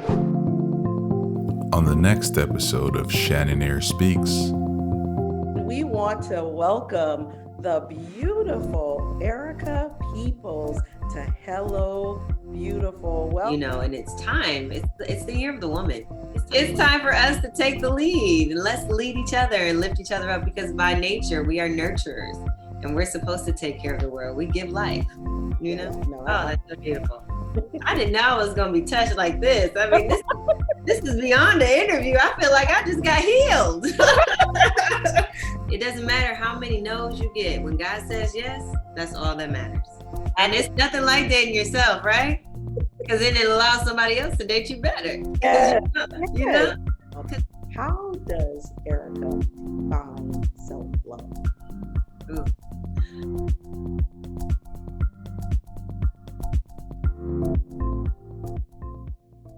On the next episode of Shannon Ayers Speaks, we want to welcome the beautiful Erica Peeples to Hello Beautiful. And it's time. It's the year of the woman. It's time for us to take the lead and let's lead each other and lift each other up, because by nature we are nurturers and we're supposed to take care of the world. We give life, Oh, that's so beautiful. I didn't know I was going to be touched like this. I mean, this is beyond the interview. I feel like I just got healed. It doesn't matter how many no's you get. When God says yes, that's all that matters. And it's nothing like dating yourself, right? Because then it allows somebody else to date you better. You know? How does Erica find self-love? Ooh.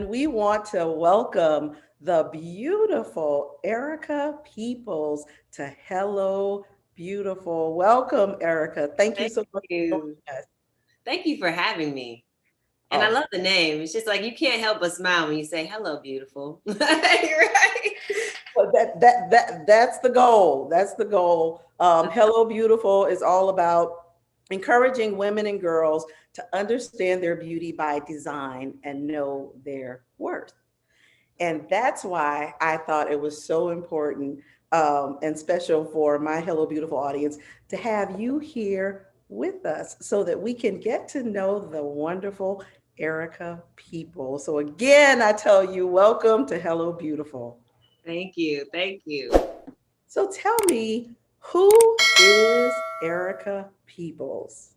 We want to welcome the beautiful Erica Peeples to Hello Beautiful. Welcome, Erica. Thank you so much for joining us. Thank you for having me. And I love the name. It's just like you can't help but smile when you say hello, beautiful. You're right. Well, that's the goal. That's the goal. Hello Beautiful is all about encouraging women and girls to understand their beauty by design and know their worth. And that's why I thought it was so important and special for my Hello Beautiful audience to have you here with us so that we can get to know the wonderful Erica People. So again, I tell you, welcome to Hello Beautiful. Thank you. Thank you. So tell me, who is Erica Peeples?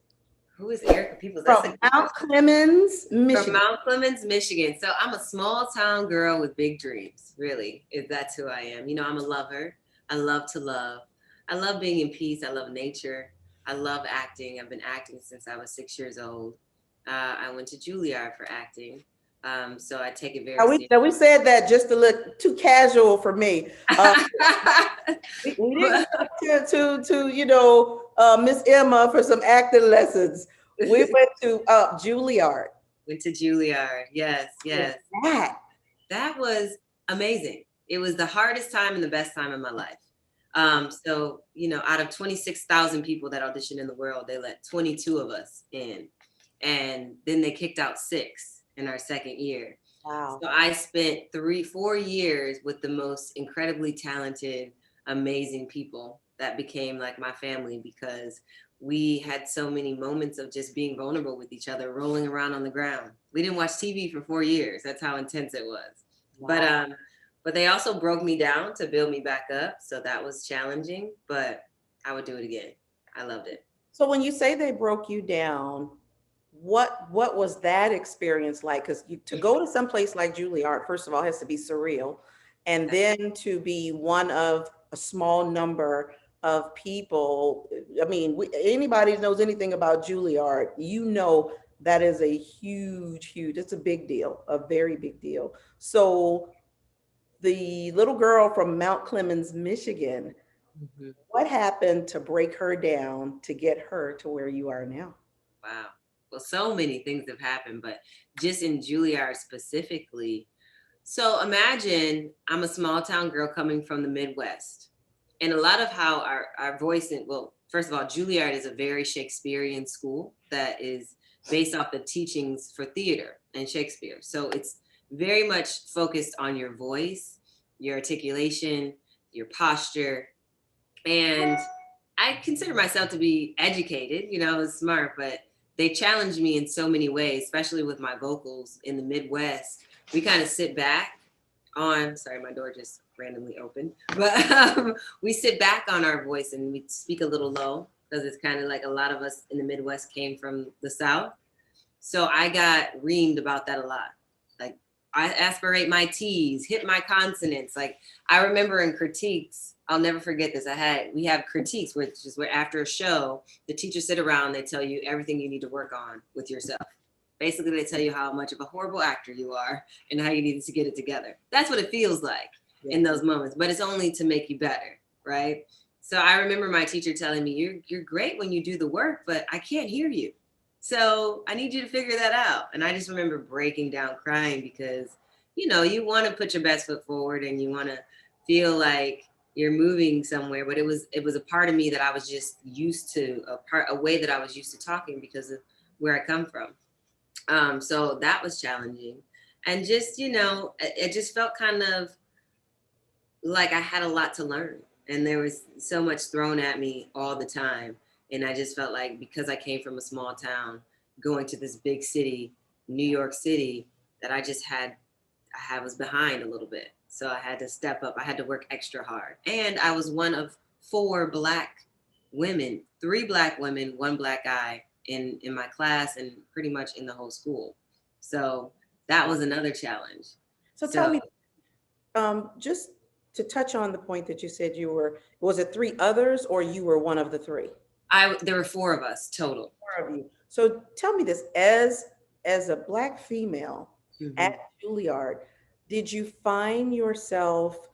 Who is Erica Peeples? From Mount Clemens, Michigan. From Mount Clemens, Michigan. So I'm a small town girl with big dreams, really. That's who I am. I'm a lover. I love to love. I love being in peace. I love nature. I love acting. I've been acting since I was 6 years old. I went to Juilliard for acting. So I take it very seriously. We said that just to look too casual for me. We didn't go to Miss Emma for some acting lessons. We went to Juilliard. Went to Juilliard. Yes. That was amazing. It was the hardest time and the best time in my life. So, out of 26,000 people that auditioned in the world, they let 22 of us in. And then they kicked out 6 in our second year. Wow. So I spent 4 years with the most incredibly talented, amazing people that became like my family, because we had so many moments of just being vulnerable with each other, rolling around on the ground. We didn't watch TV for 4 years. That's how intense it was. Wow. But they also broke me down to build me back up. So that was challenging, but I would do it again. I loved it. So when you say they broke you down, what was that experience like? Because to go to some place like Juilliard, first of all, has to be surreal. And then to be one of a small number of people. I mean, anybody who knows anything about Juilliard, that is a huge, it's a big deal, a very big deal. So the little girl from Mount Clemens, Michigan, what happened to break her down to get her to where you are now? Wow. Well, so many things have happened, but just in Juilliard specifically. So imagine I'm a small town girl coming from the Midwest. And a lot of how our voice, first of all, Juilliard is a very Shakespearean school that is based off the teachings for theater and Shakespeare. So it's very much focused on your voice, your articulation, your posture. And I consider myself to be educated, I was smart, but they challenged me in so many ways, especially with my vocals in the Midwest. We kind of sit back on, sorry, my door just randomly opened, but we sit back on our voice and we speak a little low, because it's kind of like a lot of us in the Midwest came from the South. So I got reamed about that a lot. Like, I aspirate my T's, hit my consonants. Like, I remember in critiques, I'll never forget this. We have critiques, which is where after a show, the teachers sit around, they tell you everything you need to work on with yourself. Basically, they tell you how much of a horrible actor you are and how you need to get it together. That's what it feels like in those moments, but it's only to make you better, right? So I remember my teacher telling me, you're great when you do the work, but I can't hear you. So I need you to figure that out. And I just remember breaking down crying because you want to put your best foot forward and you want to feel like you're moving somewhere. But it was a part of me that I was just used to, a way that I was used to talking because of where I come from. So that was challenging. And just, it just felt kind of like I had a lot to learn. And there was so much thrown at me all the time. And I just felt like because I came from a small town, going to this big city, New York City, that I was behind a little bit. So I had to step up. I had to work extra hard. And I was one of 4 Black women, 3 Black women, 1 Black guy in my class and pretty much in the whole school. So that was another challenge. So tell me, just to touch on the point that you said was it 3 others or you were one of the 3? There were 4 of us total. 4 of you. So tell me this, as a Black female at Juilliard, did you find yourself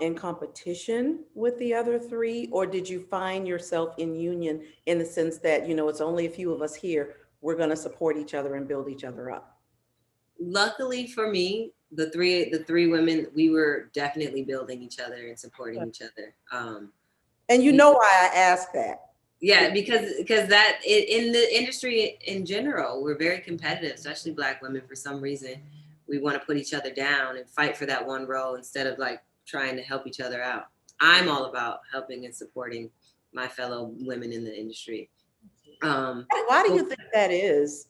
in competition with the other 3, or did you find yourself in union in the sense that, it's only a few of us here, we're going to support each other and build each other up? Luckily for me, the three women, we were definitely building each other and supporting each other. And you know why I asked that? Yeah, because that in the industry in general, we're very competitive, especially Black women. For some reason, we want to put each other down and fight for that one role instead of like trying to help each other out. I'm all about helping and supporting my fellow women in the industry. Why do you think that is?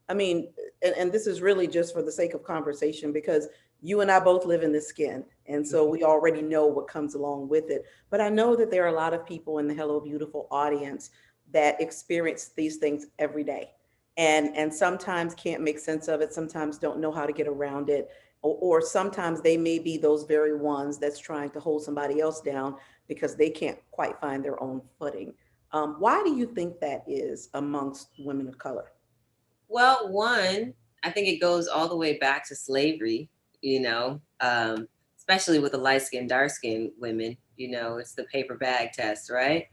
I mean, and this is really just for the sake of conversation, because you and I both live in this skin. And so we already know what comes along with it. But I know that there are a lot of people in the Hello Beautiful audience that experience these things every day. And sometimes can't make sense of it, sometimes don't know how to get around it, or sometimes they may be those very ones that's trying to hold somebody else down because they can't quite find their own footing. Why do you think that is amongst women of color? Well, one, I think it goes all the way back to slavery, especially with the light-skinned, dark-skinned women, it's the paper bag test, right?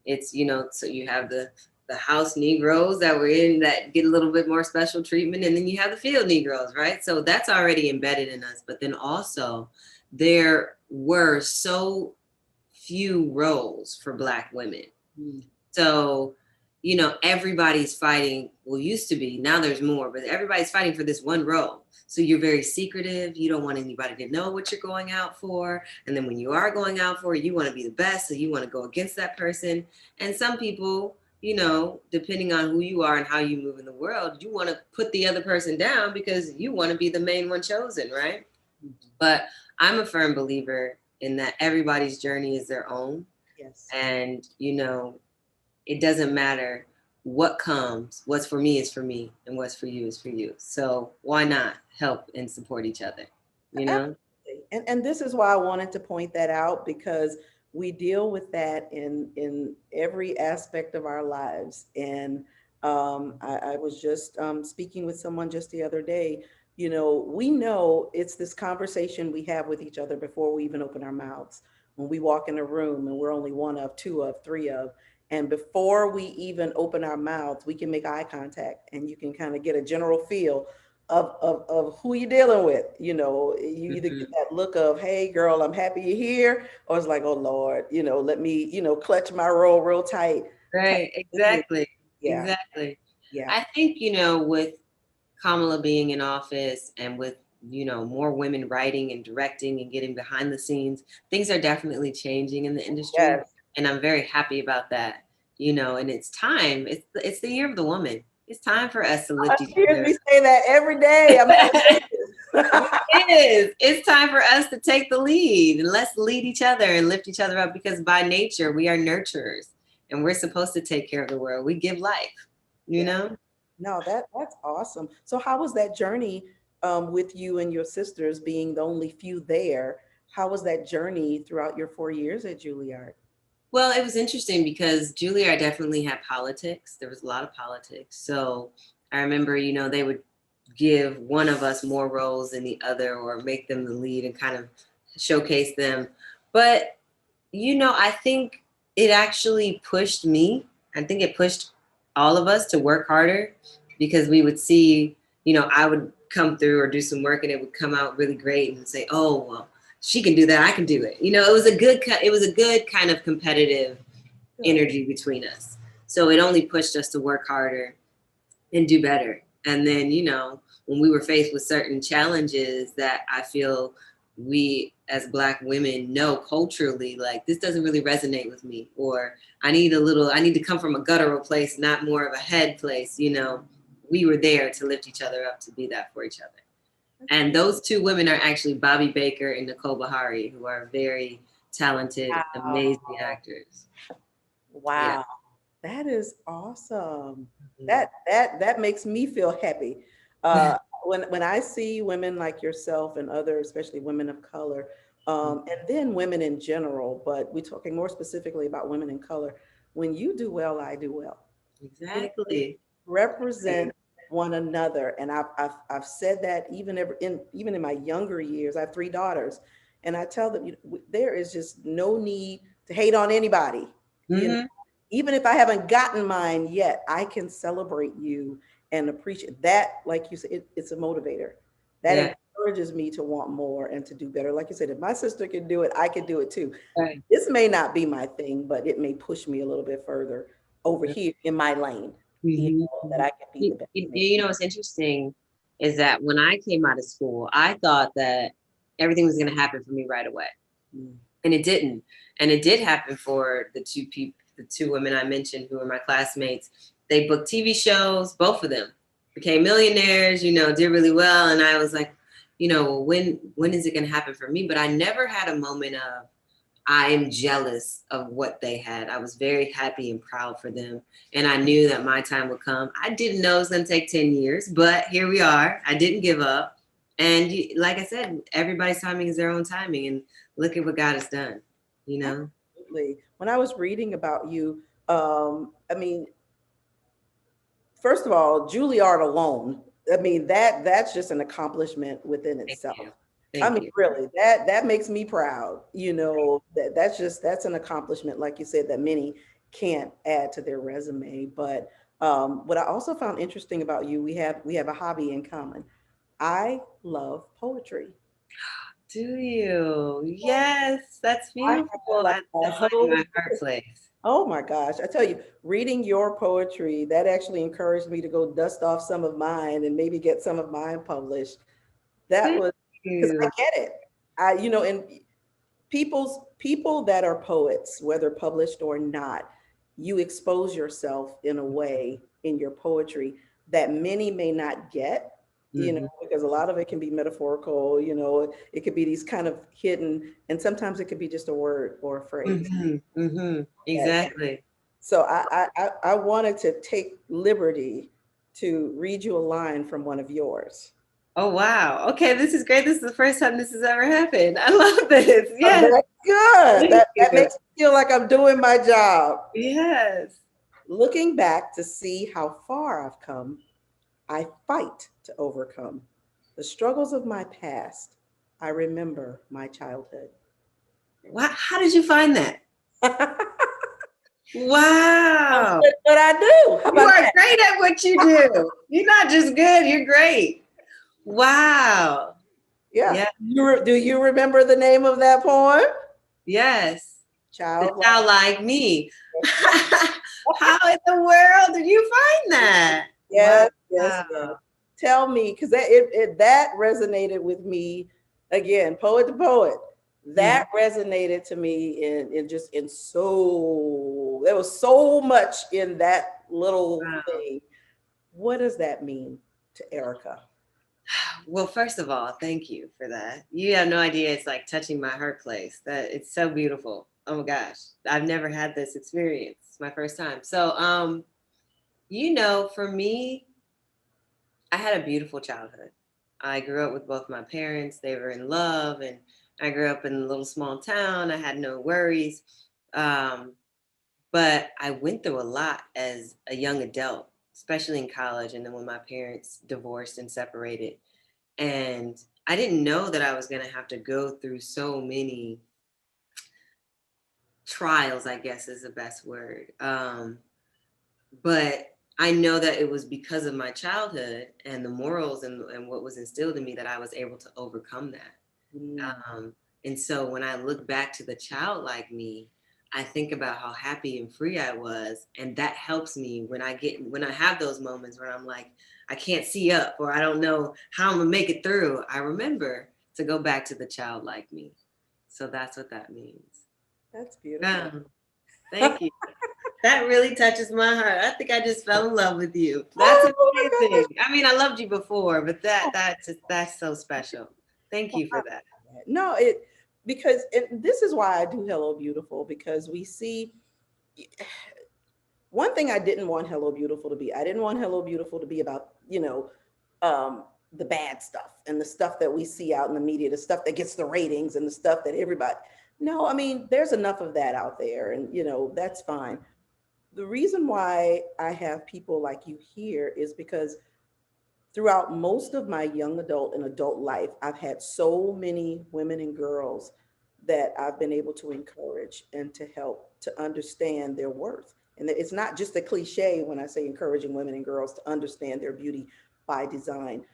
It's, so you have the house Negroes that were in that get a little bit more special treatment. And then you have the field Negroes, right? So that's already embedded in us. But then also there were so few roles for Black women. So, everybody's fighting, well, used to be, now there's more, but everybody's fighting for this one role. So you're very secretive. You don't want anybody to know what you're going out for. And then when you are going out for it, you want to be the best. So you want to go against that person. And some people, depending on who you are and how you move in the world, you want to put the other person down because you want to be the main one chosen, right? But I'm a firm believer in that everybody's journey is their own. Yes. And, it doesn't matter what comes. What's for me is for me, and what's for you is for you. So why not help and support each other, Absolutely. And this is why I wanted to point that out, because we deal with that in every aspect of our lives. And I was just speaking with someone just the other day. We know it's this conversation we have with each other before we even open our mouths. When we walk in a room and we're only 1 of, 2 of, 3 of, and before we even open our mouths, we can make eye contact and you can kind of get a general feel of who you're dealing with. You either get that look of, hey girl, I'm happy you're here, or it's like, oh Lord, let me, clutch my roll real tight. Right, exactly. Yeah. Exactly. Yeah. I think, with Kamala being in office and with, more women writing and directing and getting behind the scenes, things are definitely changing in the industry. Yes. And I'm very happy about that, and it's time. It's the year of the woman. It's time for us to lift each other. You hear me say that every day. It is. It's time for us to take the lead, and let's lead each other and lift each other up, because by nature we are nurturers and we're supposed to take care of the world. We give life, know? No, that's awesome. So how was that journey with you and your sisters being the only few there? How was that journey throughout your 4 years at Juilliard? Well, it was interesting because Juilliard definitely had politics. There was a lot of politics. So I remember, they would give one of us more roles than the other, or make them the lead and kind of showcase them. But, I think it actually pushed me. I think it pushed all of us to work harder, because we would see, I would come through or do some work and it would come out really great and say, oh, well, she can do that, I can do it. You know, it was a good kind of competitive energy between us. So it only pushed us to work harder and do better. And then, you know, when we were faced with certain challenges that I feel we as Black women know culturally, like this doesn't really resonate with me, or I need to come from a guttural place, not more of a head place, you know, we were there to lift each other up, to be that for each other. And those two women are actually Bobby Baker and Nicole Bahari, who are very talented, amazing actors. Wow. Yeah. That is awesome. Mm-hmm. That makes me feel happy. When I see women like yourself and other, especially women of color, and then women in general, but we're talking more specifically about women in color. When you do well, I do well. Exactly. Represent one another, and I've said that even in my younger years. I have 3 daughters, and I tell them there is just no need to hate on anybody. You know, even if I haven't gotten mine yet, I can celebrate you and appreciate that. Like you said, it's a motivator that encourages me to want more and to do better. Like you said, if my sister can do it, I can do it too. Right. This may not be my thing, but it may push me a little bit further over here in my lane. You know, that I can be the best. You know, what's interesting is that when I came out of school, I thought that everything was going to happen for me right away. And it didn't. And it did happen for the two women I mentioned who were my classmates. They booked TV shows, both of them became millionaires, you know, did really well. And I was like, you know, when is it going to happen for me? But I never had a moment of, I am jealous of what they had. I was very happy and proud for them. And I knew that my time would come. I didn't know it was going to take 10 years, but here we are. I didn't give up. And like I said, everybody's timing is their own timing. And look at what God has done, you know? Absolutely. When I was reading about you, I mean, first of all, Juilliard alone, I mean, that's just an accomplishment within itself. Thank you. Really, that makes me proud. You know, that's an accomplishment, like you said, that many can't add to their resume. But what I also found interesting about you, we have a hobby in common. I love poetry. Do you? Yes, that's beautiful. That's like my heart place. Oh my gosh. I tell you, reading your poetry, that actually encouraged me to go dust off some of mine and maybe get some of mine published. That was because I get it. You know, and people that are poets, whether published or not, you expose yourself in a way in your poetry that many may not get, you know, because a lot of it can be metaphorical, you know, it could be these kind of hidden, and sometimes it could be just a word or a phrase. Exactly. So I wanted to take liberty to read you a line from one of yours. Oh, wow. Okay, this is great. This is the first time this has ever happened. I love this. Yes. Oh, that's good. That makes me feel like I'm doing my job. Yes. Looking back to see how far I've come, I fight to overcome the struggles of my past. I remember my childhood. Wow. How did you find that? Wow. That's what I do. You are great at what you do. You're not just good, you're great. Wow. Yeah. Do you remember the name of that poem? Yes. Child like me. How in the world did you find that? Yes, wow. Yes. Tell me, because that resonated with me again, poet to poet. That resonated to me in so there was so much in that little thing. What does that mean to Erica? Well, first of all, thank you for that. You have no idea. It's like touching my heart place. That it's so beautiful. Oh my gosh. I've never had this experience. It's my first time. So, you know, for me, I had a beautiful childhood. I grew up with both my parents. They were in love, and I grew up in a little small town. I had no worries. But I went through a lot as a young adult, especially in college. And then when my parents divorced and separated, and I didn't know that I was going to have to go through so many trials, I guess is the best word. But I know that it was because of my childhood and the morals and what was instilled in me that I was able to overcome that. Mm. And so when I look back to the childlike me, I think about how happy and free I was. And that helps me when I have those moments where I'm like, I can't see up or I don't know how I'm gonna make it through. I remember to go back to the childlike me. So that's what that means. That's beautiful. Thank you. That really touches my heart. I think I just fell in love with you. That's Oh my gosh. amazing. I mean, I loved you before, but that's so special. Thank you for that. No, because this is why I do Hello Beautiful, because we see one thing I didn't want Hello Beautiful to be. I didn't want Hello Beautiful to be about, the bad stuff and the stuff that we see out in the media, the stuff that gets the ratings and the stuff that everybody. No, I mean, there's enough of that out there, and that's fine. The reason why I have people like you here is because throughout most of my young adult and adult life, I've had so many women and girls that I've been able to encourage and to help to understand their worth. And it's not just a cliche when I say encouraging women and girls to understand their beauty by design.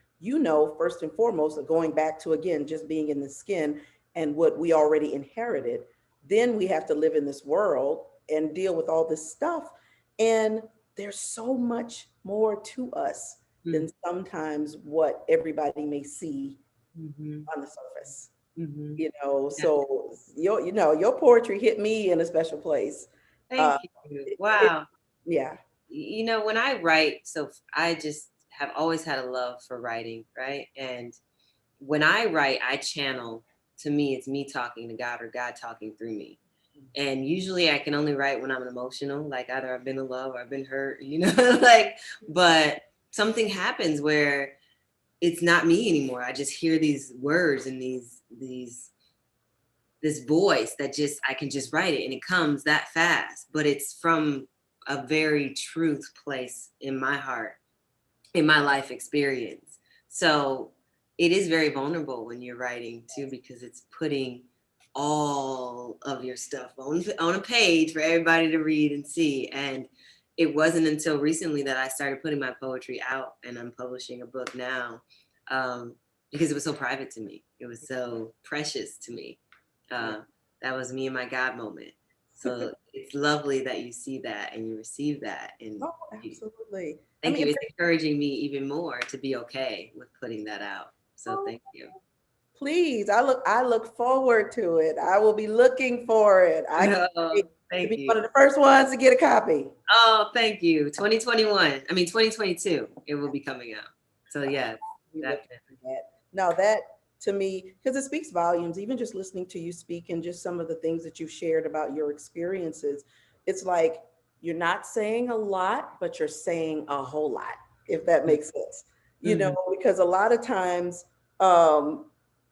First and foremost, going back to again, just being in the skin and what we already inherited, then we have to live in this world and deal with all this stuff. And there's so much more to us than sometimes what everybody may see Mm-hmm. on the surface. Mm-hmm. So your poetry hit me in a special place. Thank you. Wow. Yeah. When I write, so I just have always had a love for writing, right? And when I write, I channel, to me, it's me talking to God or God talking through me. And usually I can only write when I'm emotional, like either I've been in love or I've been hurt, but something happens where it's not me anymore. I just hear these words and this voice that I can just write it and it comes that fast, but it's from a very truth place in my heart, in my life experience. So it is very vulnerable when you're writing too, because it's putting all of your stuff on a page for everybody to read and see. And it wasn't until recently that I started putting my poetry out, and I'm publishing a book now, because it was so private to me. It was so precious to me. That was me and my God moment. So it's lovely that you see that and you receive that. And Oh, absolutely. thank you. It's encouraging me even more to be okay with putting that out. So thank you. Please, I look forward to it. I will be looking for it. I can't wait to be one of the first ones to get a copy. Oh, thank you. 2022, it will be coming out. So yeah, definitely. Now that to me, because it speaks volumes, even just listening to you speak and just some of the things that you've shared about your experiences, it's like you're not saying a lot, but you're saying a whole lot, if that makes sense. Because a lot of times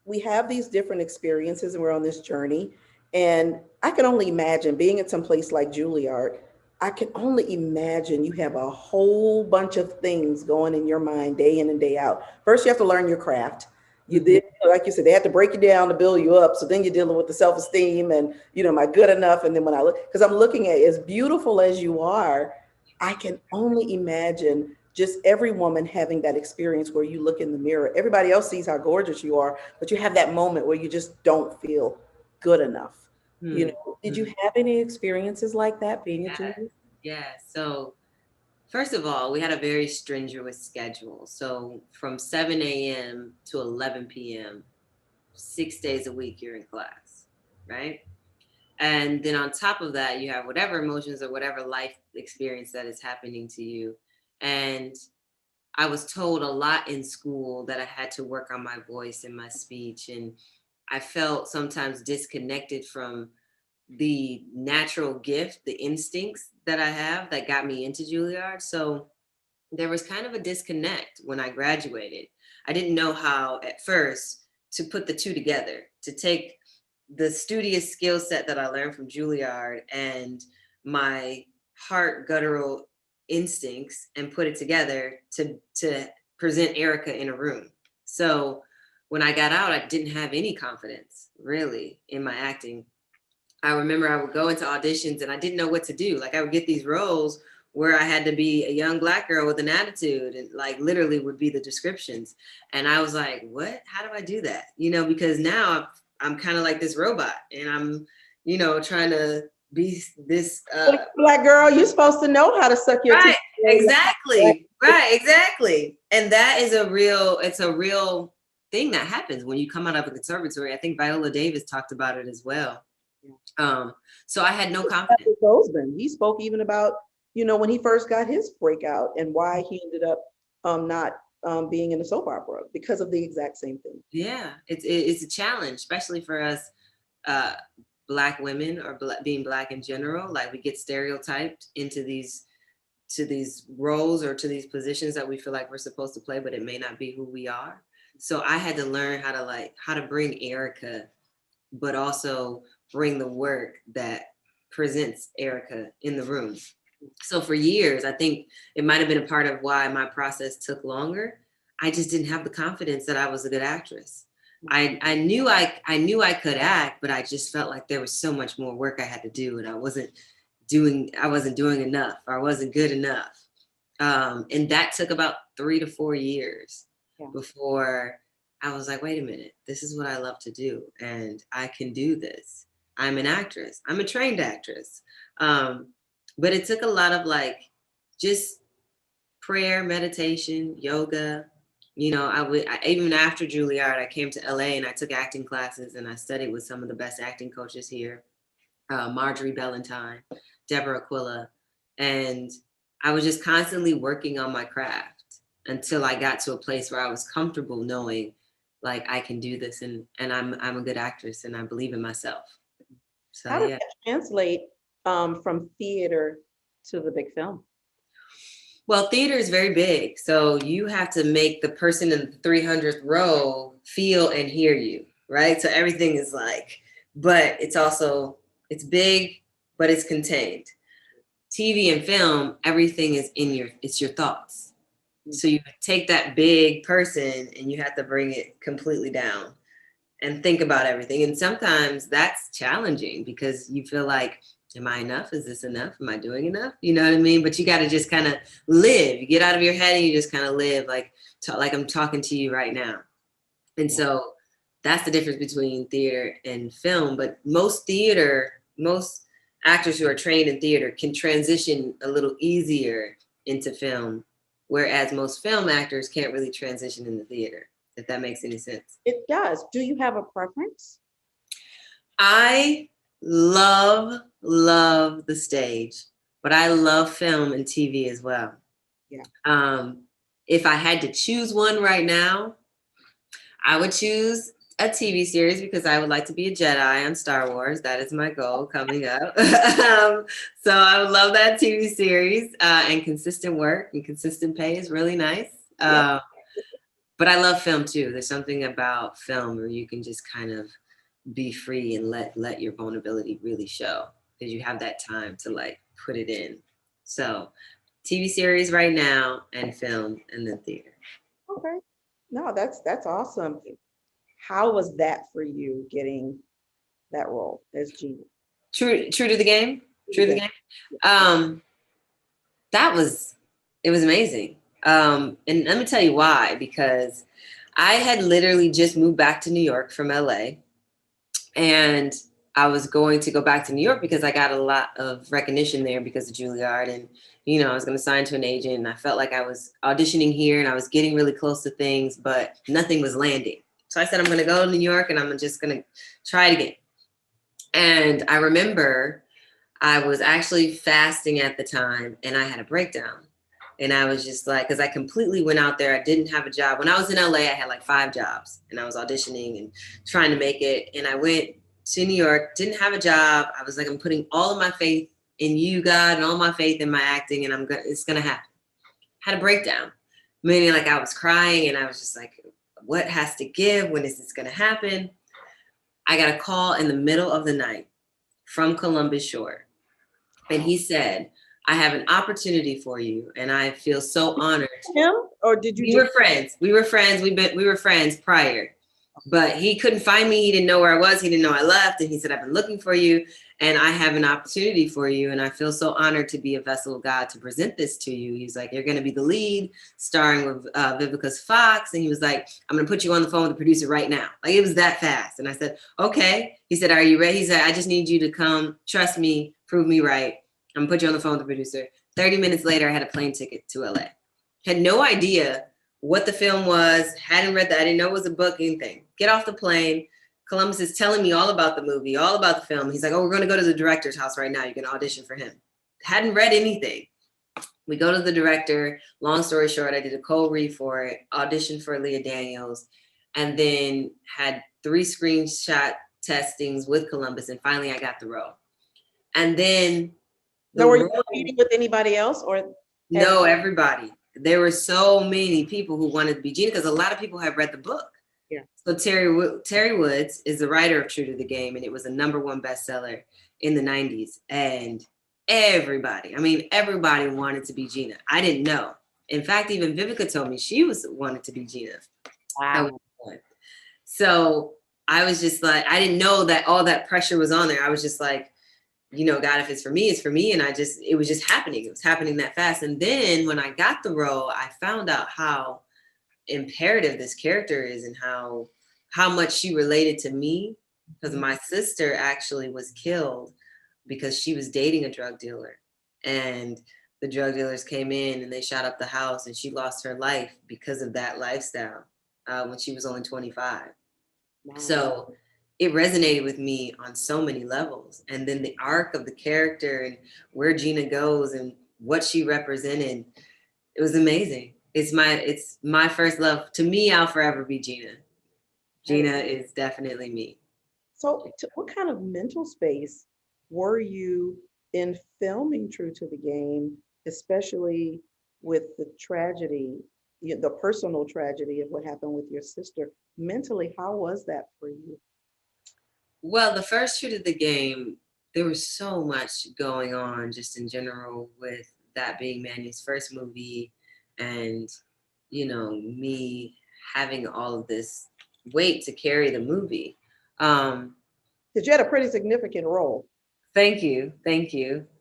we have these different experiences and we're on this journey. And I can only imagine being at some place like Juilliard. I can only imagine you have a whole bunch of things going in your mind day in and day out. First, you have to learn your craft. You did, like you said, they have to break you down to build you up. So then you're dealing with the self-esteem and, am I good enough? And then when I look, because I'm looking at as beautiful as you are, I can only imagine just every woman having that experience where you look in the mirror. Everybody else sees how gorgeous you are, but you have that moment where you just don't feel good enough. Did you have any experiences like that being a junior? Yeah. So first of all, we had a very strenuous schedule. So from 7 a.m. to 11 p.m., 6 days a week, you're in class, right? And then on top of that, you have whatever emotions or whatever life experience that is happening to you. And I was told a lot in school that I had to work on my voice and my speech. And I felt sometimes disconnected from the natural gift, the instincts that I have that got me into Juilliard. So there was kind of a disconnect when I graduated. I didn't know how at first to put the two together, to take the studious skill set that I learned from Juilliard and my heart guttural instincts and put it together to present Erica in a room. So when I got out, I didn't have any confidence really in my acting. I remember I would go into auditions and I didn't know what to do. Like I would get these roles where I had to be a young Black girl with an attitude, and like literally would be the descriptions. And I was like, what? How do I do that? You know, because now I'm kind of like this robot, and I'm, you know, trying to be this Black girl, you're supposed to know how to suck your right, teeth. exactly. And that is it's a real thing that happens when you come out of a conservatory. I think Viola Davis talked about it as well. So I had no confidence. Bozeman, he spoke even about, you know, when he first got his breakout and why he ended up not being in a soap opera because of the exact same thing. Yeah, it's a challenge, especially for us Black women, or being Black in general. Like, we get stereotyped into these roles or to these positions that we feel like we're supposed to play, but it may not be who we are. So I had to learn how to bring Erica, but also bring the work that presents Erica in the room. So for years, I think it might have been a part of why my process took longer. I just didn't have the confidence that I was a good actress. I knew I could act, but I just felt like there was so much more work I had to do, and I wasn't doing enough, or I wasn't good enough. And that took about 3 to 4 years before I was like, wait a minute, this is what I love to do, and I can do this. I'm an actress. I'm a trained actress. But it took a lot of like just prayer, meditation, yoga. You know, even after Juilliard, I came to LA and I took acting classes, and I studied with some of the best acting coaches here, Marjorie Ballantyne, Deborah Aquila. And I was just constantly working on my craft until I got to a place where I was comfortable knowing like I can do this, and I'm a good actress, and I believe in myself. So how does that translate from theater to the big film? Well, theater is very big. So you have to make the person in the 300th row feel and hear you, right? So everything is like, but it's big, but it's contained. TV and film, everything is it's your thoughts. So you take that big person and you have to bring it completely down and think about everything. And sometimes that's challenging because you feel like, am I enough? Is this enough? Am I doing enough? You know what I mean? But you got to just kind of live. You get out of your head and you just kind of live like I'm talking to you right now. And so that's the difference between theater and film. But most actors who are trained in theater can transition a little easier into film, whereas most film actors can't really transition into theater, if that makes any sense. It does. Do you have a preference? I love the stage, but I love film and TV as well. Yeah. If I had to choose one right now, I would choose a TV series because I would like to be a Jedi on Star Wars. That is my goal coming up. So I would love that TV series, and consistent work and consistent pay is really nice. But I love film too. There's something about film where you can just kind of be free and let your vulnerability really show, because you have that time to like put it in. So TV series right now, and film, and then theater. Okay. No, that's awesome. How was that for you, getting that role as Gina? True to the game. True to the game. It was amazing. And let me tell you why, because I had literally just moved back to New York from LA, and I was going to go back to New York because I got a lot of recognition there because of Juilliard. And, you know, I was going to sign to an agent, and I felt like I was auditioning here and I was getting really close to things, but nothing was landing. So I said, I'm going to go to New York and I'm just going to try it again. And I remember I was actually fasting at the time, and I had a breakdown. And I was just like, because I completely went out there. I didn't have a job. When I was in LA, I had like 5 jobs, and I was auditioning and trying to make it. And I went to New York, didn't have a job. I was like, I'm putting all of my faith in you, God, and all my faith in my acting, and it's going to happen. Had a breakdown, meaning like I was crying, and I was just like, what has to give? When is this going to happen? I got a call in the middle of the night from Columbus Shore. And he said, I have an opportunity for you, and I feel so honored. Him, or did you? We were friends. We were friends prior. but he couldn't find me. He didn't know where I was. He didn't know I left. And he said, I've been looking for you and I have an opportunity for you. And I feel so honored to be a vessel of God to present this to you. He's like, you're going to be the lead, starring with Vivica Fox. And he was like, I'm going to put you on the phone with the producer right now. Like, it was that fast. And I said, okay. He said, are you ready? He said, I just need you to come, trust me, prove me right. I'm going to put you on the phone with the producer. 30 minutes later, I had a plane ticket to LA. Had no idea what the film was, hadn't read that, I didn't know it was a book, anything. Get off the plane. Columbus is telling me all about the movie, all about the film. He's like, oh, we're going to go to the director's house right now. You can audition for him. Hadn't read anything. We go to the director. Long story short, I did a cold read for it, auditioned for Leah Daniels, and then had 3 screenshot testings with Columbus, and finally I got the role. And then So were you competing with anybody else or? No, everybody. There were so many people who wanted to be Gina because a lot of people have read the book. Yeah. So Terry Woods is the writer of True to the Game, and it was a #1 bestseller in the 90s. And everybody wanted to be Gina. I didn't know. In fact, even Vivica told me she wanted to be Gina. Wow. So I was just like, I didn't know that all that pressure was on there. I was just like, you know, God, if it's for me, it's for me. And it was just happening. It was happening that fast. And then when I got the role, I found out how imperative this character is and how much she related to me, because my sister actually was killed because she was dating a drug dealer, and the drug dealers came in and they shot up the house, and she lost her life because of that lifestyle when she was only 25. Wow. So it resonated with me on so many levels. And then the arc of the character and where Gina goes and what she represented, it was amazing. It's my first love. To me, I'll forever be Gina. Gina is definitely me. So what kind of mental space were you in filming True to the Game, especially with the tragedy, the personal tragedy of what happened with your sister? Mentally, how was that for you? Well, the first True to the Game, there was so much going on just in general with that being Manny's first movie, and, you know, me having all of this weight to carry the movie. Because you had a pretty significant role. Thank you.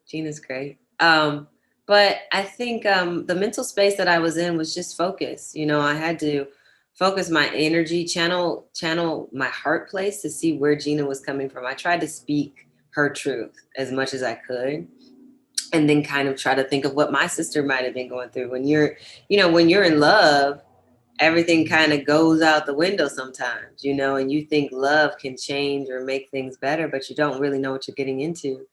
Gina's great. But I think the mental space that I was in was just focus. You know, I had to focus my energy, channel my heart place to see where Gina was coming from. I tried to speak her truth as much as I could, and then kind of try to think of what my sister might have been going through. When you're in love, everything kind of goes out the window sometimes, you know, and you think love can change or make things better, but you don't really know what you're getting into.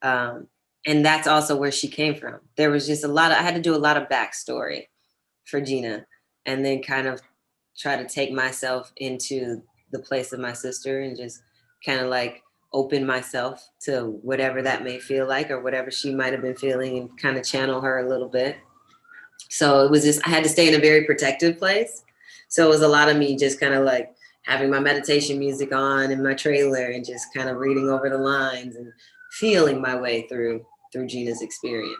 And that's also where she came from. There was just I had to do a lot of backstory for Gina, and then kind of try to take myself into the place of my sister and just kind of like open myself to whatever that may feel like or whatever she might have been feeling, and kind of channel her a little bit. So it was just, I had to stay in a very protective place. So it was a lot of me just kind of like having my meditation music on in my trailer and just kind of reading over the lines and feeling my way through Gina's experience.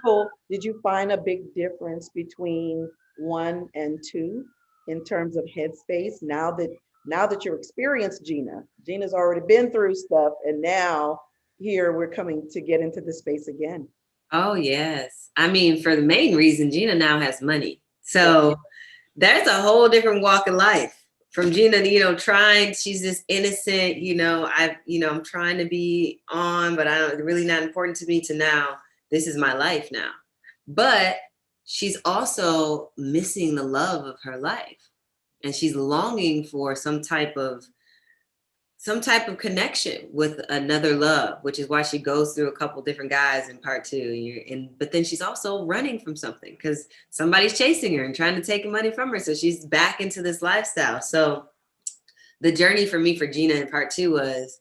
So did you find a big difference between 1 and 2 in terms of headspace? Now that you've experienced Gina's already been through stuff, and now here we're coming to get into the space again. Oh, yes. I mean, for the main reason, Gina now has money. So there's a whole different walk of life from Gina, you know, she's just innocent, you know, I'm trying to be on, but really not important to me, to now, this is my life now. But she's also missing the love of her life. And she's longing for some type of connection with another love, which is why she goes through a couple different guys in part 2. But then she's also running from something because somebody's chasing her and trying to take money from her. So she's back into this lifestyle. So the journey for me for Gina in part 2 was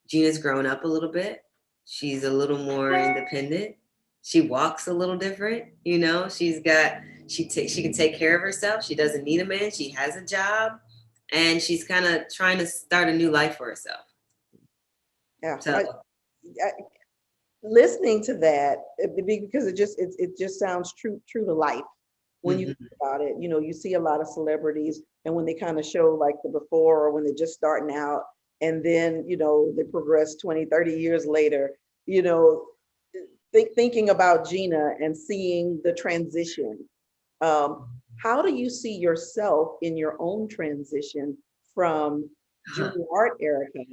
Gina's grown up a little bit. She's a little more independent. She walks a little different. You know, she can take care of herself. She doesn't need a man. She has a job. And she's kind of trying to start a new life for herself. Yeah. So, listening to that, because it just sounds true to life. when you think about it, you know, you see a lot of celebrities, and when they kind of show like the before, or when they're just starting out, and then, you know, they progress 20, 30 years later, you know, thinking about Gina and seeing the transition. How do you see yourself in your own transition from Juilliard Erica,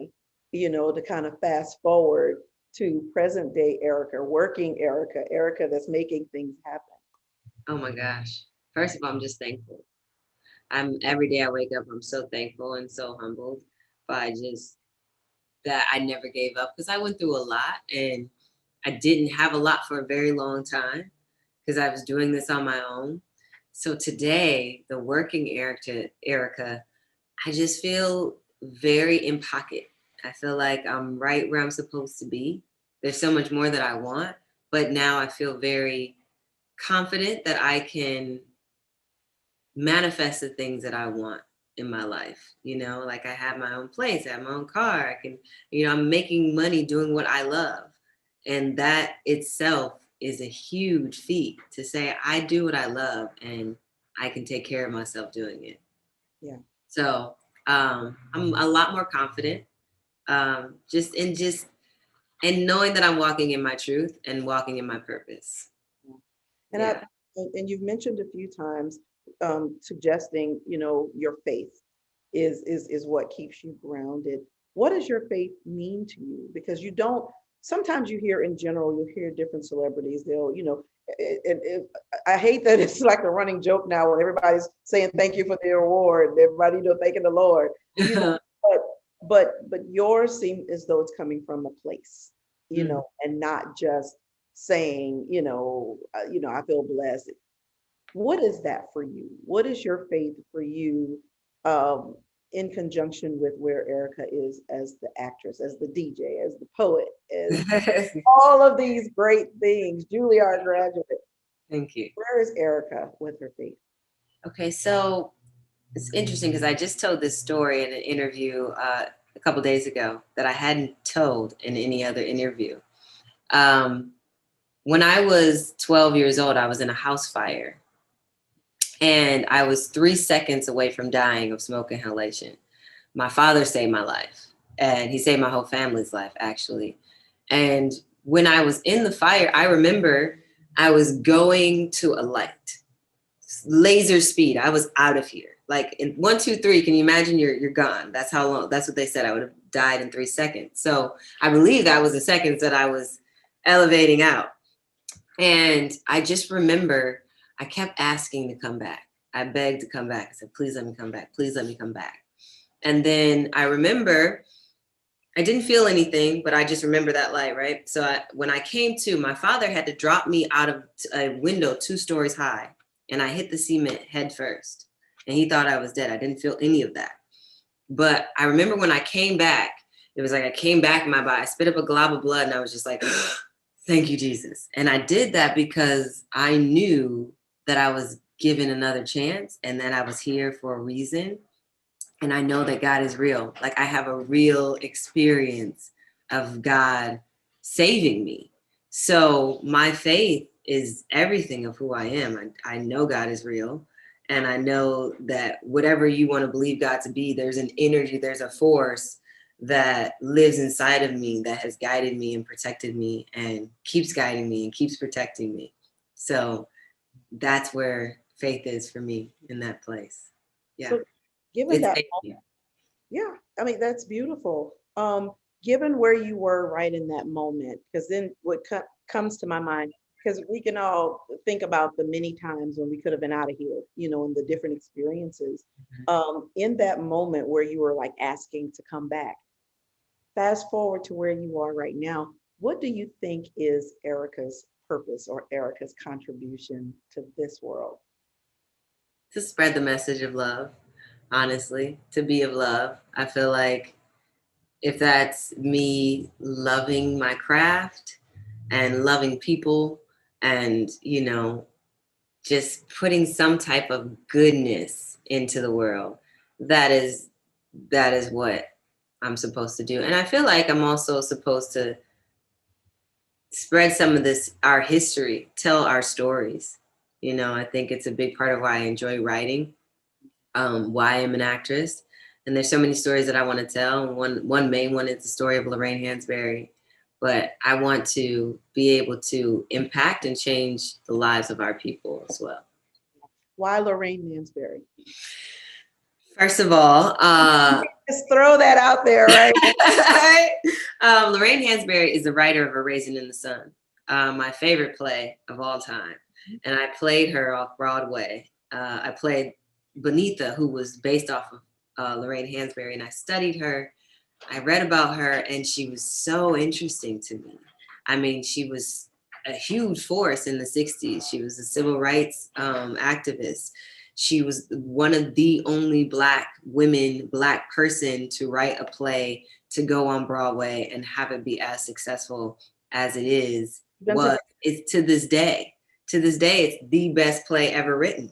you know, to kind of fast forward to present day Erica, working Erica, Erica that's making things happen? Oh my gosh. First of all, I'm just thankful. Every day I wake up, I'm so thankful and so humbled by just that I never gave up, because I went through a lot and I didn't have a lot for a very long time because I was doing this on my own. So today, the working Erica, I just feel very in pocket. I feel like I'm right where I'm supposed to be. There's so much more that I want, but now I feel very confident that I can manifest the things that I want in my life. You know, like I have my own place, I have my own car. I can, you know, I'm making money doing what I love. And that itself is a huge feat, to say I do what I love and I can take care of myself doing it. Yeah. So I'm a lot more confident, just and knowing that I'm walking in my truth and walking in my purpose. And Yeah. and you've mentioned a few times, suggesting, you know, your faith is what keeps you grounded. What does your faith mean to you? Because you don't, sometimes you hear in general, you hear different celebrities, they'll, you know, I hate that it's like a running joke now when everybody's saying thank you for the award, and everybody, you know, thanking the Lord, you know, but yours seem as though it's coming from a place, you know, and not just saying, you know, I feel blessed. What is that for you? What is your faith for you, in conjunction with where Erica is as the actress, as the DJ, as the poet, as all of these great things, Juilliard graduate? Thank you. Where is Erica with her faith? Okay, so it's interesting because I just told this story in an interview a couple days ago that I hadn't told in any other interview. When I was 12 years old, I was in a house fire. And I was 3 seconds away from dying of smoke inhalation. My father saved my life, and he saved my whole family's life, actually. And when I was in the fire, I remember I was going to a light, laser speed. I was out of here. Like in 1, 2, 3, can you imagine you're gone? That's how long, that's what they said. I would have died in 3 seconds. So I believe that was the seconds that I was elevating out. And I just remember I kept asking to come back. I begged to come back. I said, please let me come back. Please let me come back. And then I remember I didn't feel anything, but I just remember that light, right? So when I came to, my father had to drop me out of a window 2 stories high, and I hit the cement head first. And he thought I was dead. I didn't feel any of that. But I remember when I came back, it was like I came back in my body. I spit up a glob of blood, and I was just like, thank you, Jesus. And I did that because I knew that I was given another chance and that I was here for a reason. And I know that God is real. Like I have a real experience of God saving me. So my faith is everything of who I am. I know God is real. And I know that whatever you want to believe God to be, there's an energy, there's a force that lives inside of me that has guided me and protected me and keeps guiding me and keeps protecting me. So that's where faith is for me, in that place. Yeah. So given that moment, yeah, I mean, that's beautiful. Given where you were right in that moment, because then what comes to my mind, because we can all think about the many times when we could have been out of here, you know, and the different experiences. In that moment where you were like asking to come back, fast forward to where you are right now, what do you think is Erica's purpose or Erica's contribution to this world? To spread the message of love, honestly, to be of love. I feel like if that's me loving my craft and loving people and, you know, just putting some type of goodness into the world, that is what I'm supposed to do. And I feel like I'm also supposed to spread some of this, our history, tell our stories, You know, I think it's a big part of why I enjoy writing, why I'm an actress. And there's so many stories that I want to tell. One main one is the story of Lorraine Hansberry. But I want to be able to impact and change the lives of our people as well. Why Lorraine Hansberry? First of all, just throw that out there, right? Lorraine Hansberry is the writer of A Raisin in the Sun, my favorite play of all time. And I played her off-Broadway. I played Benita, who was based off of Lorraine Hansberry, and I studied her. I read about her, and she was so interesting to me. I mean, she was a huge force in the 60s. She was a civil rights activist. She was one of the only Black person to write a play to go on Broadway and have it be as successful as it is. It's to this day. To this day, it's the best play ever written.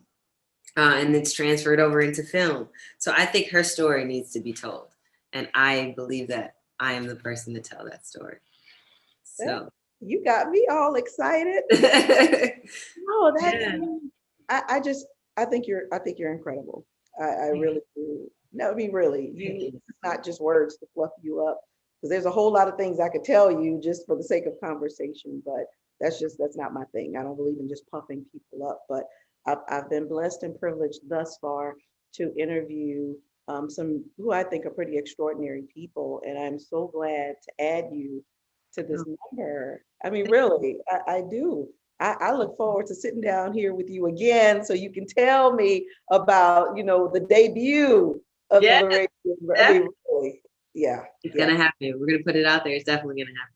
And it's transferred over into film. So I think her story needs to be told. And I believe that I am the person to tell that story. So you got me all excited. Oh, that's I think you're incredible. I really do. No, I mean, really, it's not just words to fluff you up, because there's a whole lot of things I could tell you just for the sake of conversation, but that's not my thing. I don't believe in just puffing people up, but I've been blessed and privileged thus far to interview some who I think are pretty extraordinary people, and I'm so glad to add you to this number. I mean, really, I do. I look forward to sitting down here with you again so you can tell me about, the debut of the Raisin. I mean, really, yeah. It's gonna happen. We're gonna put it out there. It's definitely gonna happen.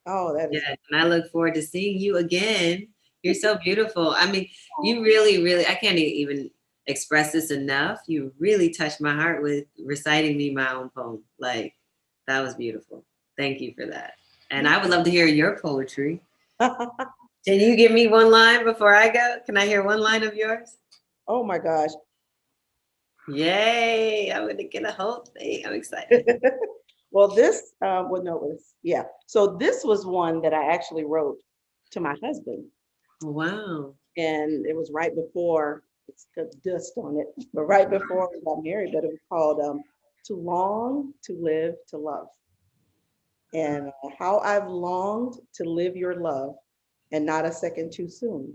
Oh, that is. Yeah, and I look forward to seeing you again. You're so beautiful. I mean, you really, really, I can't even express this enough. You really touched my heart with reciting me my own poem. Like, that was beautiful. Thank you for that. And I would love to hear your poetry. Can you give me one line before I go? Can I hear one line of yours? Oh my gosh. Yay. I'm going to get a whole thing. I'm excited. Well, so this was one that I actually wrote to my husband. Wow. And it was right before, it's got dust on it, but right before we got married, but it was called To Long, to Live, to Love. And how I've longed to live your love, and not a second too soon,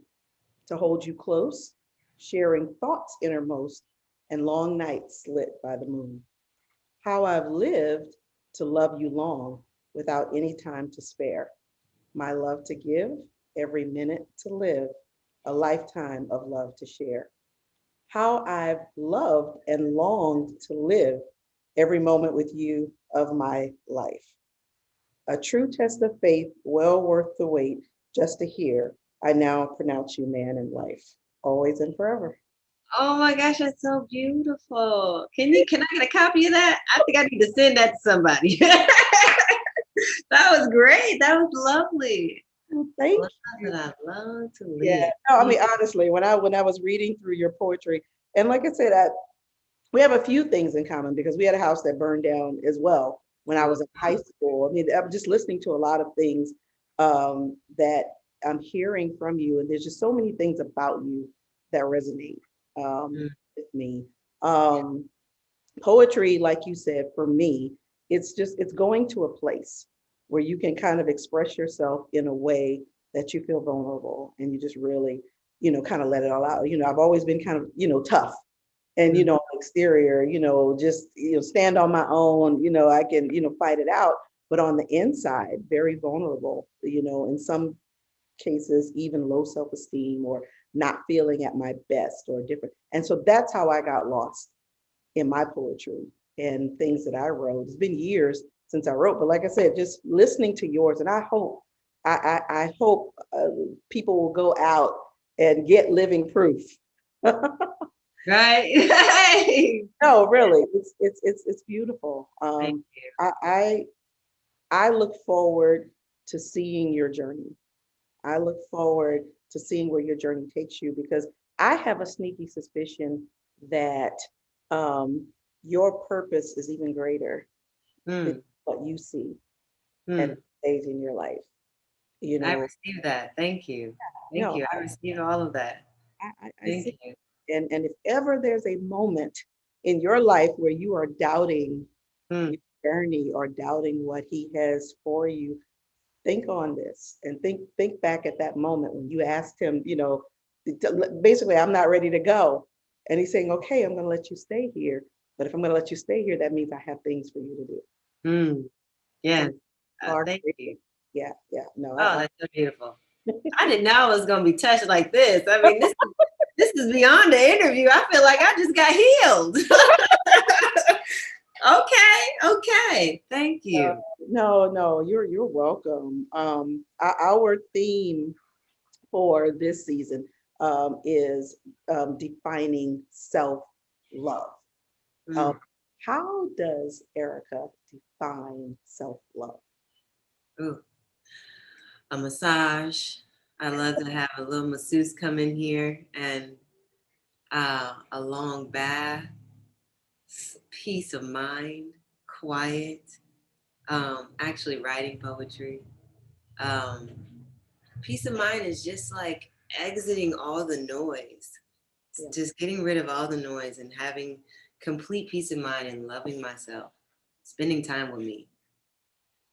to hold you close, sharing thoughts innermost, and long nights lit by the moon. How I've lived to love you long, without any time to spare. My love to give, every minute to live, a lifetime of love to share. How I've loved and longed to live every moment with you of my life. A true test of faith, well worth the wait, just to hear, I now pronounce you man in life, always and forever. Oh my gosh, that's so beautiful. Can I get a copy of that? I think I need to send that to somebody. That was great. That was lovely. Well, thank you. I love to live. Yeah, no, I mean, honestly, when I was reading through your poetry, and like I said, we have a few things in common, because we had a house that burned down as well when I was in high school. I mean, I'm just listening to a lot of things that I'm hearing from you, and there's just so many things about you that resonate with me. Poetry, like you said, for me, it's going to a place where you can kind of express yourself in a way that you feel vulnerable, and you just really, kind of let it all out. I've always been kind of, tough. And, exterior, just, stand on my own, I can, fight it out. But on the inside, very vulnerable, in some cases, even low self-esteem, or not feeling at my best, or different. And so that's how I got lost in my poetry and things that I wrote. It's been years since I wrote, but like I said, just listening to yours, and I hope, I hope people will go out and get living proof. Right. No, really, it's beautiful. Thank you. I look forward to seeing your journey. I look forward to seeing where your journey takes you, because I have a sneaky suspicion that your purpose is even greater than what you see at this stage in your life. I received that. Thank you. Thank you. I received all of that. I Thank see. you. And if ever there's a moment in your life where you are doubting Mm. your journey or doubting what he has for you, think on this and think back at that moment when you asked him, basically, I'm not ready to go. And he's saying, okay, I'm going to let you stay here. But if I'm going to let you stay here, that means I have things for you to do. Mm. So Yes. far, Thank you. yeah, yeah. No, Oh, that's so beautiful. I didn't know I was going to be touched like this. I mean, this is beyond the interview. I feel like I just got healed. Okay. Thank you. no, you're welcome. Our theme for this season is defining self-love. Um, Mm. how does Erica define self-love? Ooh, a massage. I love to have a little masseuse come in here and a long bath, peace of mind, quiet, actually writing poetry. Um, Peace of mind is just like exiting all the noise, Yeah. just getting rid of all the noise and having complete peace of mind and loving myself, spending time with me.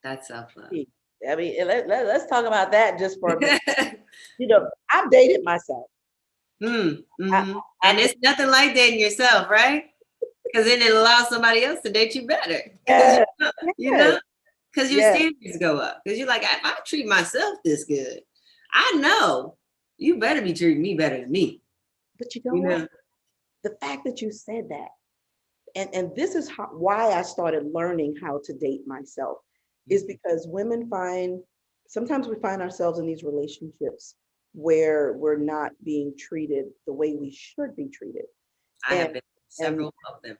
That's self-love. I mean, let's talk about that just for a minute. I've dated myself. I, Mm-hmm. And I've it's nothing like dating yourself, right? Because then it allows somebody else to date you better. Because yes, you yes, know, because your yes. standards go up. Because you're like, if I treat myself this good, I know you better be treating me better than me. But you know You what? know. The fact that you said that, and this is why I started learning how to date myself, is because sometimes we find ourselves in these relationships where we're not being treated the way we should be treated. I And have been and several of them.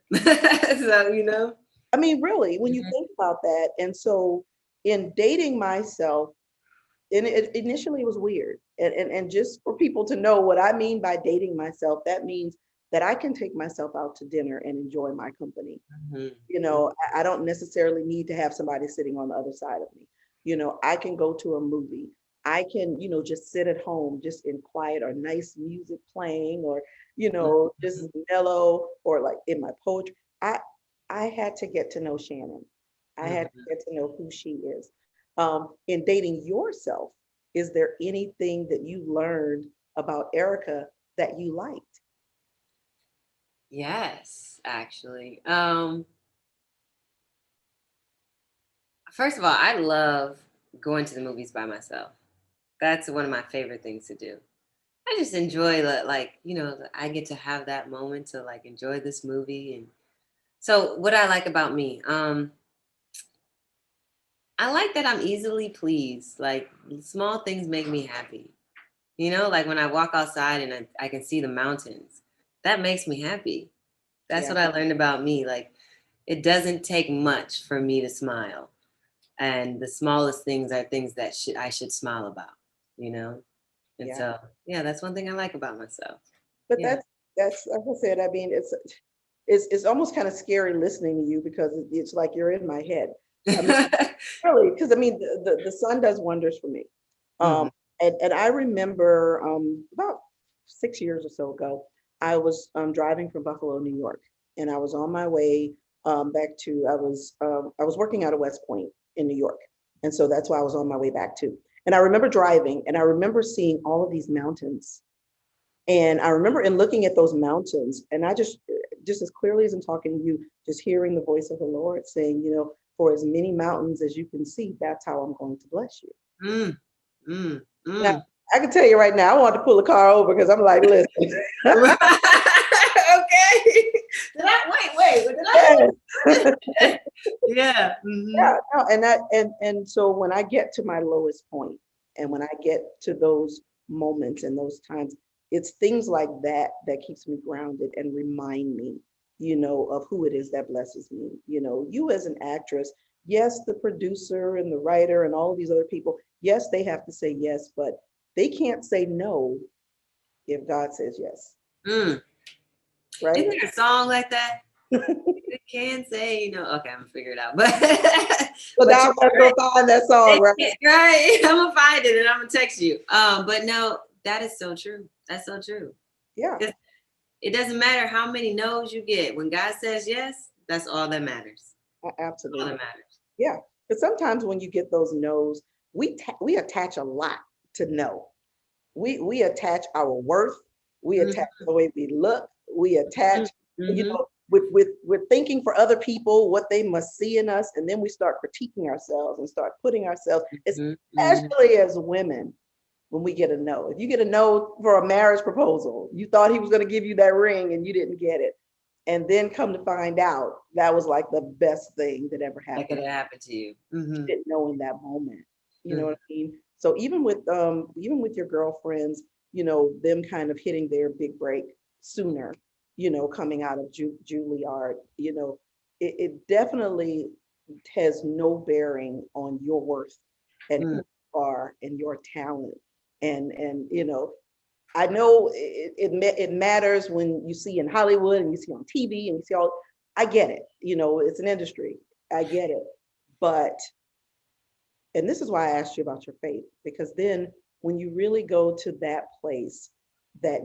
So, you know. I mean, really, when you Mhm. think about that, and so in dating myself, and it initially was weird. And just for people to know what I mean by dating myself, that means that I can take myself out to dinner and enjoy my company. Mhm. I don't necessarily need to have somebody sitting on the other side of me. I can go to a movie. I can, just sit at home, just in quiet or nice music playing, or, just Mhm. mellow, or like in my poetry. I I had to get to know Shannon. I had to Mhm. get to know who she is. In dating yourself, is there anything that you learned about Erica that you liked? Yes, actually. First of all, I love going to the movies by myself. That's one of my favorite things to do. I just enjoy like, I get to have that moment to like enjoy this movie. And so what I like about me, I like that I'm easily pleased. Like small things make me happy. Like when I walk outside and I can see the mountains, that makes me happy. That's Yeah, what I learned about me. Like it doesn't take much for me to smile. And the smallest things are things that I should smile about, you know? And yeah. so, yeah, that's one thing I like about myself. But Yeah. that's like I said. I mean, it's almost kind of scary listening to you because it's like you're in my head. I mean, really, because I mean, the sun does wonders for me. Um, Mhm. and I remember about 6 years or so ago, I was driving from Buffalo, New York, and I was on my way back to. I was working out of West Point in New York, and so that's why I was on my way back too. And I remember driving, and I remember seeing all of these mountains, and I remember in looking at those mountains, and I just as clearly as I'm talking to you, just hearing the voice of the Lord saying, for as many mountains as you can see, that's how I'm going to bless you. Mm, mm, Now, mm. I can tell you right now, I want to pull the car over because I'm like, listen. Okay. Did I wait, did I? Yes. Yeah. Mhm. Yeah, no, and so when I get to my lowest point, and when I get to those moments and those times, it's things like that that keeps me grounded and remind me, of who it is that blesses me. You as an actress, yes, the producer and the writer and all of these other people, yes, they have to say yes, but they can't say no if God says yes, Mm. right? Isn't there a song like that? You can say, okay, I'm gonna figure it out. But So but now you're I'm gonna right. go find that song, right? Right. I'm gonna find it and I'm gonna text you. But no, that is so true. That's so true. Yeah. It doesn't matter how many no's you get. When God says yes, that's all that matters. Absolutely. All that matters. Yeah. But sometimes when you get those no's, we attach a lot to no. We attach our worth. We attach the way we look. We attach, we're thinking for other people what they must see in us, and then we start critiquing ourselves and start putting ourselves, especially as women, when we get a no. If you get a no for a marriage proposal, you thought he was going to give you that ring and you didn't get it, and then come to find out that was like the best thing that ever happened. That could have happened to you. You didn't know in that moment. You know what I mean? So even with your girlfriends, them kind of hitting their big break sooner, coming out of Juilliard, it definitely has no bearing on your worth and who you are and your talent. And I know it matters when you see in Hollywood and you see on TV and you see all. I get it. It's an industry. I get it. But, and this is why I asked you about your faith, because then when you really go to that place that,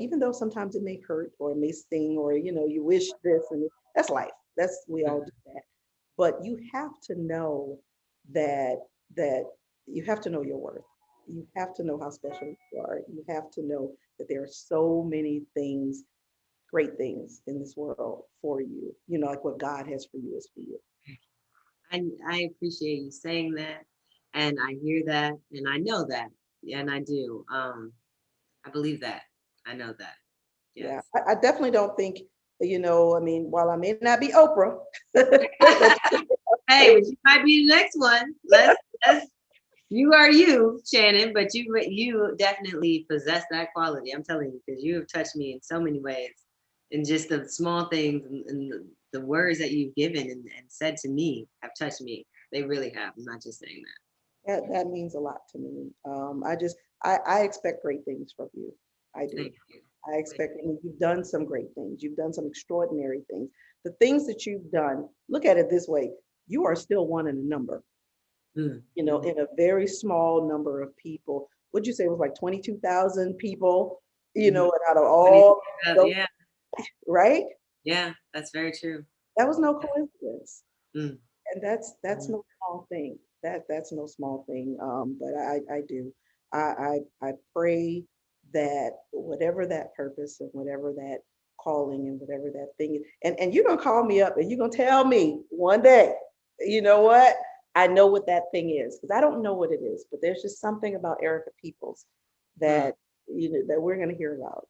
even though sometimes it may hurt or it may sting or, you wish this, and that's life. We all do that. But you have to know that you have to know your worth. You have to know how special you are. You have to know that there are so many things, great things in this world for you. Like what God has for you is for you. I appreciate you saying that, and I hear that, and I know that, and I do. I believe that. I know that. Yes. Yeah, I definitely don't think, while I may not be Oprah. Hey, but you might be the next one. Let's you are you, Shannon, but you definitely possess that quality. I'm telling you, because you have touched me in so many ways, and just the small things and the words that you've given and said to me have touched me. They really have. I'm not just saying that. That means a lot to me. I expect great things from you. I do. Thank you. I expect, you've done some great things. You've done some extraordinary things. The things that you've done, look at it this way, you are still one in a number. In a very small number of people. Would you say it was like 22,000 people, and out of all, yeah. Right? Yeah, that's very true. That was no coincidence. And that's no small thing. That's no small thing. But I do. I pray that whatever that purpose and whatever that calling and whatever that thing is, and you're gonna call me up and you're gonna tell me one day, you know what? I know what that thing is, because I don't know what it is, but there's just something about Erica Peeples that that we're gonna hear about.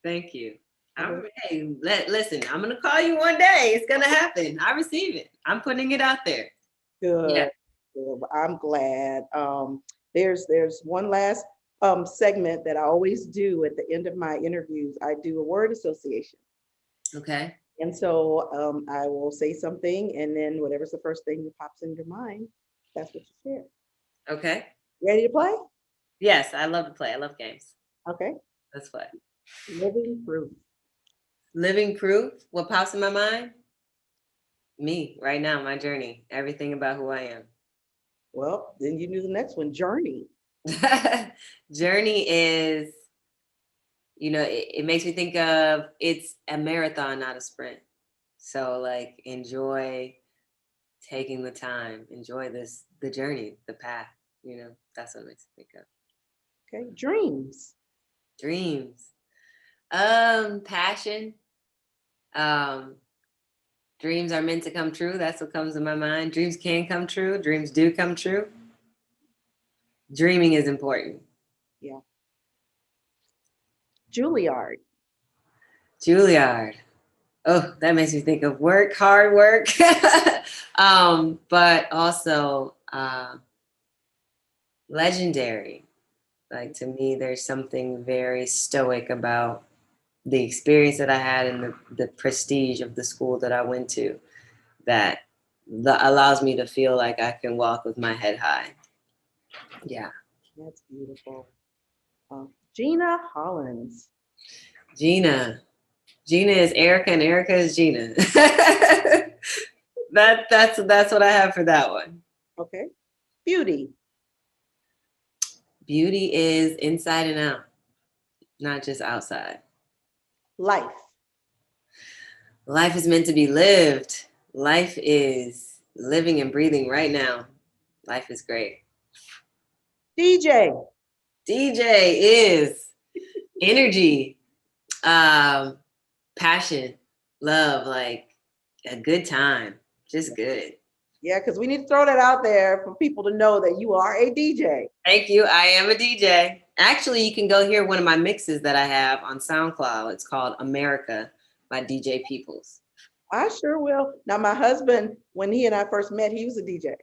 Thank you. Hey, listen, I'm gonna call you one day. It's gonna happen. I receive it. I'm putting it out there. Good. Yeah. Good. I'm glad. There's one last segment that I always do at the end of my interviews. I do a word association. Okay. And so I will say something, and then whatever's the first thing that pops in your mind, that's what you share. Okay. Ready to play? Yes, I love to play. I love games. Okay. Let's play. Living proof. Living proof. What pops in my mind? Me, right now, my journey. Everything about who I am. Well, then you knew the next one, journey. Journey is, it makes me think of, it's a marathon, not a sprint. So like, enjoy taking the time, enjoy the journey, the path, that's what it makes me think of. Okay, dreams. Dreams. Passion. Dreams are meant to come true. That's what comes to my mind. Dreams can come true. Dreams do come true. Dreaming is important. Yeah. Juilliard. Juilliard. Oh, that makes me think of work, hard work. But also legendary. Like, to me, there's something very stoic about the experience that I had and the prestige of the school that I went to that allows me to feel like I can walk with my head high. Yeah. That's beautiful. Gina Hollins. Gina is Erica and Erica is Gina. That's what I have for that one. Okay. Beauty. Beauty is inside and out, not just outside. Life. Life is meant to be lived. Life is living and breathing right now. Life is great. DJ. DJ is energy, passion, love, like a good time, just good. Yeah, because we need to throw that out there for people to know that you are a DJ. Thank you. I am a DJ. Actually, you can go hear one of my mixes that I have on SoundCloud. It's called America by DJ Peeples. I sure will. Now, my husband, when he and I first met, he was a DJ.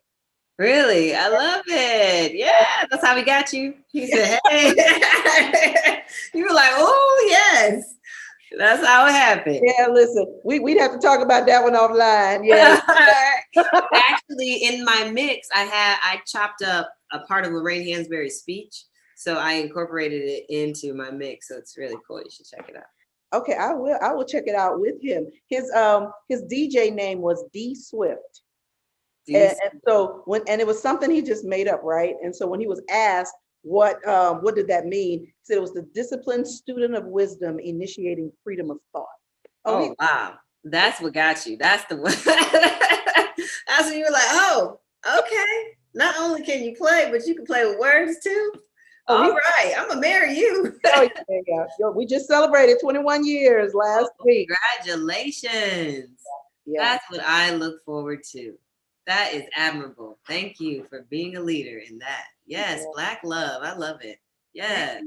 Really? I love it. Yeah, that's how we got you. He said, hey. You were like, oh, yes. That's how it happened. Yeah, listen, we'd have to talk about that one offline. Yeah. Actually, in my mix, I chopped up a part of Lorraine Hansberry's speech. So I incorporated it into my mix. So it's really cool. You should check it out. Okay, I will check it out with him. His DJ name was D Swift. And so it was something he just made up, right? And so when he was asked what did that mean, he said it was the disciplined student of wisdom initiating freedom of thought. Oh wow, that's what got you. That's the one. That's when you were like, oh, okay. Not only can you play, but you can play with words too. All right, I'm gonna marry you. Yeah. We just celebrated 21 years last week. Congratulations. Yeah. That's what I look forward to. That is admirable. Thank you for being a leader in that. Yes, Black love. I love it. Yes.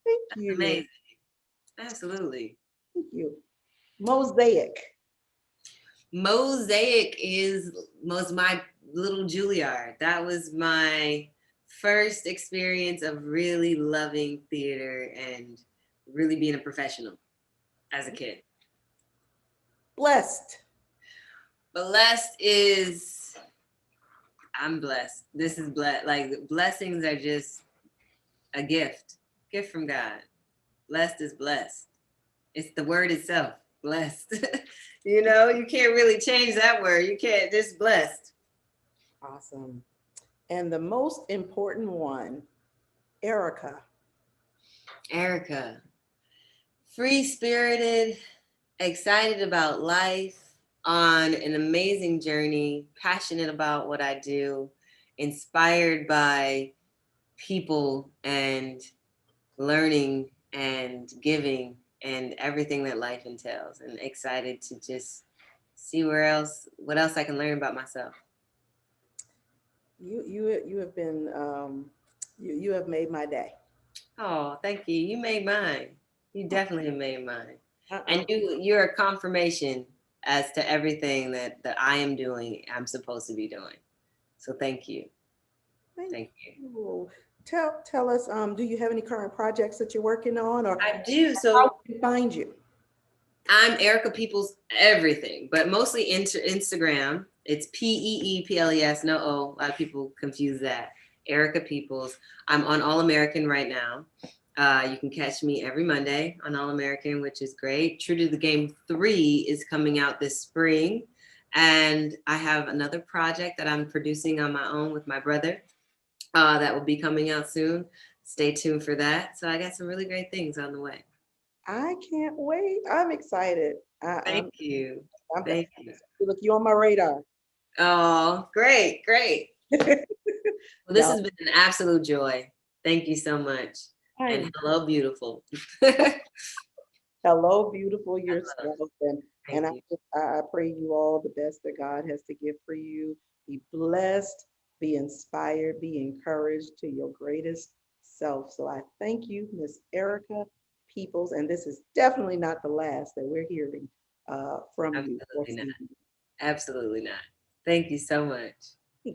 Thank you. Amazing. Absolutely. Thank you. Mosaic. Mosaic was my little Juilliard. That was my first experience of really loving theater and really being a professional as a kid. Blessed. Blessed is, I'm blessed. This is blessed. Like blessings are just a gift from God. Blessed is blessed. It's the word itself, blessed. You know, you can't really change that word. You can't, just blessed. Awesome. And the most important one, Erica. Erica, free-spirited, excited about life, on an amazing journey, passionate about what I do, inspired by people and learning and giving and everything that life entails, and excited to just see what else I can learn about myself. You have been you have made my day. Oh, thank you. You made mine. You definitely have made mine. And you're a confirmation as to everything that I am doing, I'm supposed to be doing. So thank you. Thank you. Tell us, do you have any current projects that you're working on? Or I do. So how can we find you? I'm Erica Peeples everything, but mostly Instagram. It's Peeples, no O. A lot of people confuse that. Erica Peeples. I'm on All American right now. You can catch me every Monday on All American, which is great. True to the Game 3 is coming out this spring. And I have another project that I'm producing on my own with my brother that will be coming out soon. Stay tuned for that. So I got some really great things on the way. I can't wait. I'm excited. Thank you. Thank you. Look, you're on my radar. Oh, great. Well, this has been an absolute joy. Thank you so much. And hello, beautiful. Hello, beautiful yourself. And I pray you all the best that God has to give for you. Be blessed, be inspired, be encouraged to your greatest self. So I thank you, Miss Erica Peeples. And this is definitely not the last that we're hearing from you. Absolutely not. Thank you so much.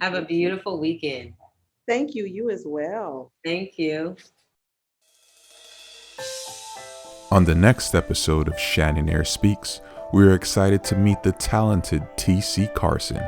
Have a beautiful weekend. Thank you. You as well. Thank you. On the next episode of Shannon Ayers Speaks, we are excited to meet the talented T.C. Carson.